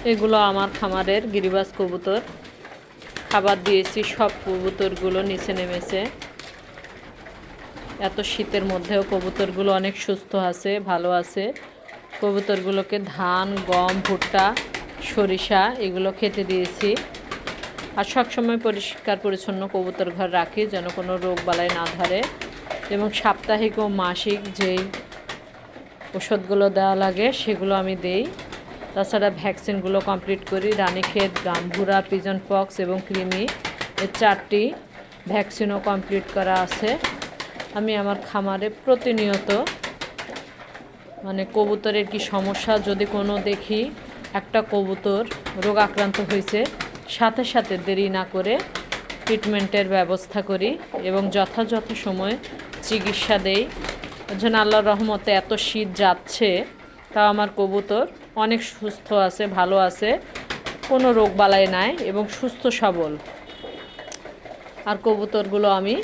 এগুলো আমার খামারের গিরিবাজ কবুতর। খাবার দিয়েছি, সব কবুতরগুলো নিচে নেমেছে। এত শীতের মধ্যেও কবুতরগুলো অনেক সুস্থ আছে, ভালো আছে। কবুতরগুলোকে ধান, গম, ভুট্টা, সরিষা এগুলো খেতে দিয়েছি। আর সবসময় পরিষ্কার পরিচ্ছন্ন কবুতর ঘর রাখি যেন কোনো রোগ বালাই না ধরে। এবং সাপ্তাহিক ও মাসিক যেই ওষুধগুলো দেওয়া লাগে সেগুলো আমি দেই। তাছাড়া ভ্যাকসিনগুলো কমপ্লিট করি। রানীক্ষেত, গাম্ভুরা, পিজন পক্স এবং কৃমি, এই 4টি ভ্যাকসিনও কমপ্লিট করা আছে। আমি আমার খামারে প্রতিনিয়ত কবুতরের কি সমস্যা যদি কোনো দেখি একটা কবুতর রোগ আক্রান্ত হয়েছে, সাথে সাথে দেরি না করে ট্রিটমেন্টের ব্যবস্থা করি এবং যথাযথ সময়ে চিকিৎসা দেই। ওর জন্য আল্লাহর রহমতে এত শীত যাচ্ছে, তাও আমার কবুতর অনেক সুস্থ আছে, ভালো আছে, কোনো রোগ বালাই নাই এবং সুস্থ সবল। আর কবুতরগুলো আমি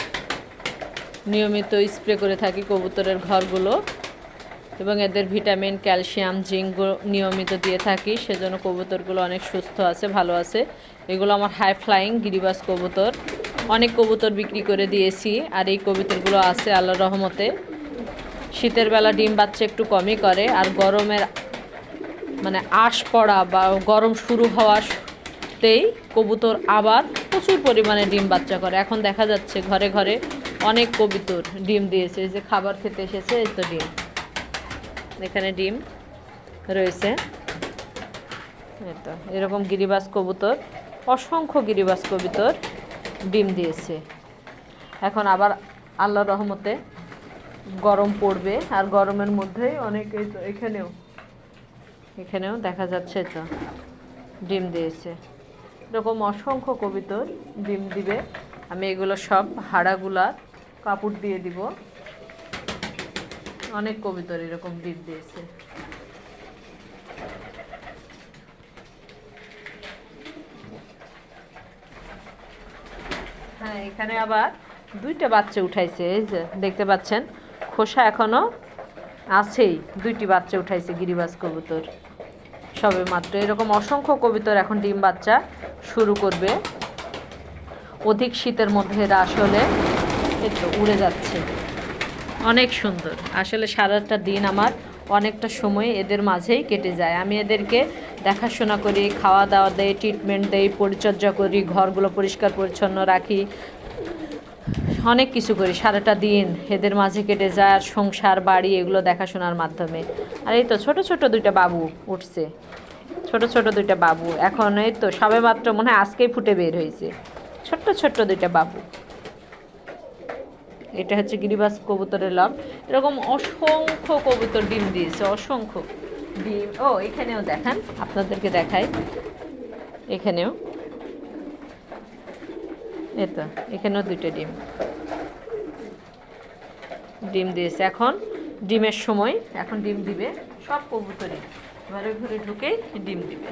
নিয়মিত স্প্রে করে থাকি কবুতরের ঘরগুলো, এবং এদের ভিটামিন, ক্যালসিয়াম, জিঙ্ক নিয়মিত দিয়ে থাকি। সেজন্য কবুতরগুলো অনেক সুস্থ আছে, ভালো আছে। এগুলো আমার হাই ফ্লাইং গিরিবাজ কবুতর। অনেক কবুতর বিক্রি করে দিয়েছি, আর এই কবুতরগুলো আছে আল্লাহর রহমতে। শীতের বেলা ডিম বাচ্চা একটু কমই করে, আর গরমের আশ পড়া বা গরম শুরু হওয়াতেই কবুতর আবার প্রচুর পরিমাণে ডিম বাচ্চা করে। এখন দেখা যাচ্ছে ঘরে ঘরে অনেক কবুতর ডিম দিয়েছে। এই যে খাবার খেতে এসেছে, এই তো ডিম, এখানে ডিম রয়েছে। এই তো এরকম গিরিবাজ কবুতর, অসংখ্য গিরিবাজ কবুতর ডিম দিয়েছে। এখন আবার আল্লাহর রহমতে গরম পড়বে, আর গরমের মধ্যেই অনেকেই তো এখানেও দেখা যাচ্ছে তো ডিম দিয়েছে। এরকম অসংখ্য কবুতর ডিম দিবে। আমি এগুলো সব হাড়াগুলা কাপড় দিয়ে দিব। অনেক কবুতর এরকম ডিম দিয়েছে। হ্যাঁ, এখানে আবার 2টা বাচ্চা উঠাইছে। এই যে দেখতে পাচ্ছেন, খোসা এখনো আছেই। 2টি বাচ্চা উঠাইছে গিরিবাজ কবুতর সবে মাত্র। এরকম অসংখ্য কবুতর এখন ডিম বাচ্চা শুরু করবে। অধিক শীতের মধ্যে এরা আসলে একটু উড়ে যাচ্ছে, অনেক সুন্দর। আসলে সারাটা দিন আমার অনেকটা সময় এদের মাঝেই কেটে যায়। আমি এদেরকে দেখাশোনা করি, খাওয়া দাওয়া দেই, ট্রিটমেন্ট দেই, পরিচর্যা করি, ঘরগুলো পরিষ্কার পরিচ্ছন্ন রাখি, অনেক কিছু করি। সারাটা দিন এদের মাঝে কেটে যায় আর সংসার, বাড়ি এগুলো দেখাশোনার মাধ্যমে। আর এই তো ছোট ছোট 2টা বাবু উঠছে, ছোট ছোট 2টা বাবু। এখন এই তো সবে মাত্র মনে হয় আজকেই ফুটে বের হয়েছে, ছোট্ট ছোট্ট 2টা বাবু। এটা হচ্ছে গিরিবাজ কবুতরের লাভ। এরকম অসংখ্য কবুতর ডিম দিয়েছে, অসংখ্য ডিম। ও এখানেও দেখান, আপনাদেরকে দেখাই। এখানেও এই তো এখানেও 2টা ডিম দিয়েছে। এখন ডিমের সময়, এখন ডিম দিবে। সব কবুতরই ঘরে ঘরে ঢুকেই ডিম দিবে।